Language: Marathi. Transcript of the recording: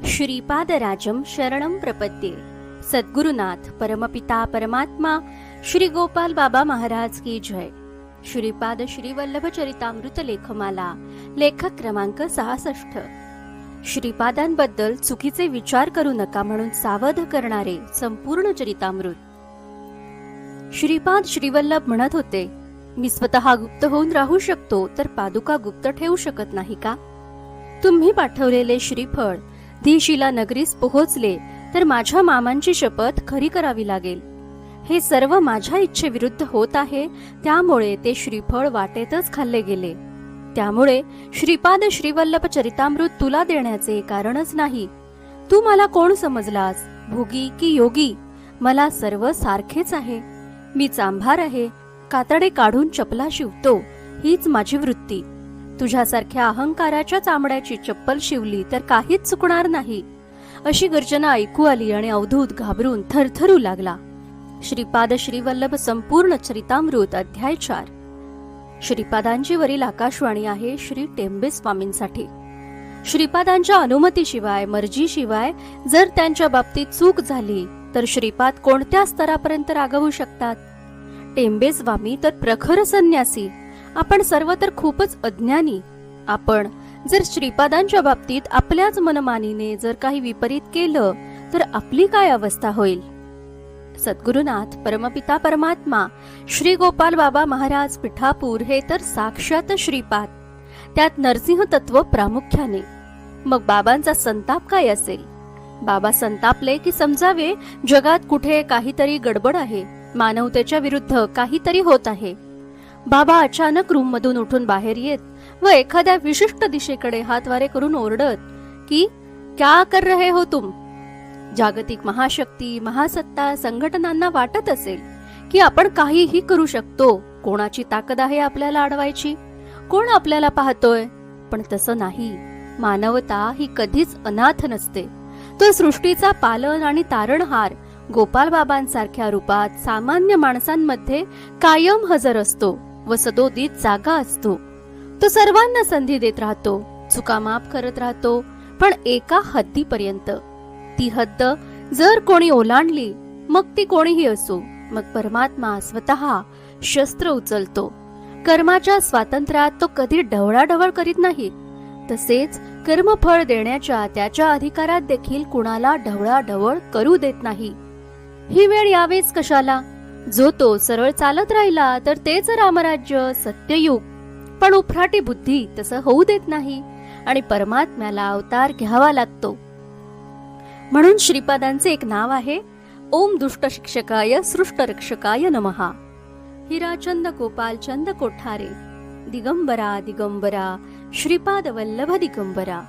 श्रीपादराजं शरणं प्रपद्ये। सद्गुरुनाथ परमपिता परमात्मा श्री गोपाल बाबा महाराज की जय। श्रीपाद श्रीवल्लभ चरितामृत लेखमाला, लेखक क्रमांक 66। श्रीपादांबद्दल चुकीचे विचार करू नका म्हणून सावध करणारे संपूर्ण चरितामृत। श्रीपाद श्रीवल्लभ म्हणत होते, मी स्वतः गुप्त होऊन राहू शकतो तर पादुका गुप्त ठेवू शकत नाही का? तुम्ही पाठवलेले श्रीफळ धीशिला नगरीस पोहोचले तर माझ्या मामांची शपथ खरी करावी लागेल। हे सर्व माझ्या इच्छेविरुद्ध होत आहे, त्यामुळे ते श्रीफळ वाटेतच खाल्ले गेले। त्यामुळे श्रीपाद श्रीवल्लभ चरितामृत तुला देण्याचे कारणच नाही। तू मला कोण समजलास, भोगी की योगी? मला सर्व सारखेच आहे। मी चांभार आहे, कातडे काढून चपला शिवतो, हीच माझी वृत्ती। तुझ्यासारख्या अहंकाराच्या चामड्याची चप्पल शिवली तर काहीच चुकणार नाही। अशी गर्जना ऐकू आली आणि अवधूत घाबरून थरथरू लागला। श्रीपाद श्रीवल्लभ संपूर्ण चरितामृत अध्याय 4। श्रीपादांची वरील आकाशवाणी आहे श्री टेंबे स्वामींसाठी। श्रीपादांच्या अनुमतीशिवाय, मर्जीशिवाय जर त्यांच्या बाबतीत चूक झाली तर श्रीपाद कोणत्या स्तरापर्यंत रागवू शकतात? टेंबे स्वामी तर प्रखर संन्यासी, आपण सर्व तर खूपच अज्ञानी। आपण जर श्रीपादांच्या बाबतीत आपल्याच मनमानीने जर काही विपरीत केलं तर आपली काय अवस्था होईल? सद्गुरुनाथ परमपिता परमात्मा श्री गोपाल बाबा महाराज पिठापूर हे तर साक्षात श्रीपाद, त्यात नरसिंह तत्व प्रामुख्याने। मग बाबांचा संताप काय असेल? बाबा संतापले की समजावे जगात कुठे काहीतरी गडबड आहे, मानवतेच्या विरुद्ध काहीतरी होत आहे। बाबा अचानक रूम मधून उठून बाहेर येत व एखाद्या विशिष्ट दिशेकडे हातवारे करून ओरडत की क्या कर रहे हो तुम? जागतिक महाशक्ती, महासत्ता, संघटनांना वाटत असेल की आपण काहीही करू शकतो, कोणाची ताकद आहे आपल्याला अडवायची, कोण आपल्याला पाहतोय? पण तसं नाही। मानवता ही कधीच अनाथ नसते। तो सृष्टीचा पालन आणि तारणहार गोपाल बाबांसारख्या रूपात सामान्य माणसांमध्ये कायम हजर असतो व सदोदित जागा असतो। तो सर्वांना संधी देत राहतो, चुका माफ करत राहतो, पण एका हद्दीपर्यंत। ती हद्द जर कोणी ओलांडली, मग ती कोणीही असो, मग परमात्मा स्वतः शस्त्र उचलतो। कर्माच्या स्वातंत्र्यात तो कधी ढवळाढवळ करीत नाही, तसेच कर्मफळ देण्याच्या त्याच्या अधिकारात देखील कुणाला ढवळाढवळ करू देत नाही। ही वेळ यावेच कशाला? जो तो सरळ चालत राहिला तर तेच रामराज्य, सत्ययुग। पण उफराटी बुद्धी तसं होऊ देत नाही आणि परमात्म्याला अवतार घ्यावा लागतो। म्हणून श्रीपादांचे एक नाव आहे, ओम दुष्ट शिक्षकाय सृष्ट रक्षकाय नमः। हिराचंद गोपालचंद कोठारे, दिगंबरा दिगंबरा, श्रीपाद वल्लभ दिगंबरा।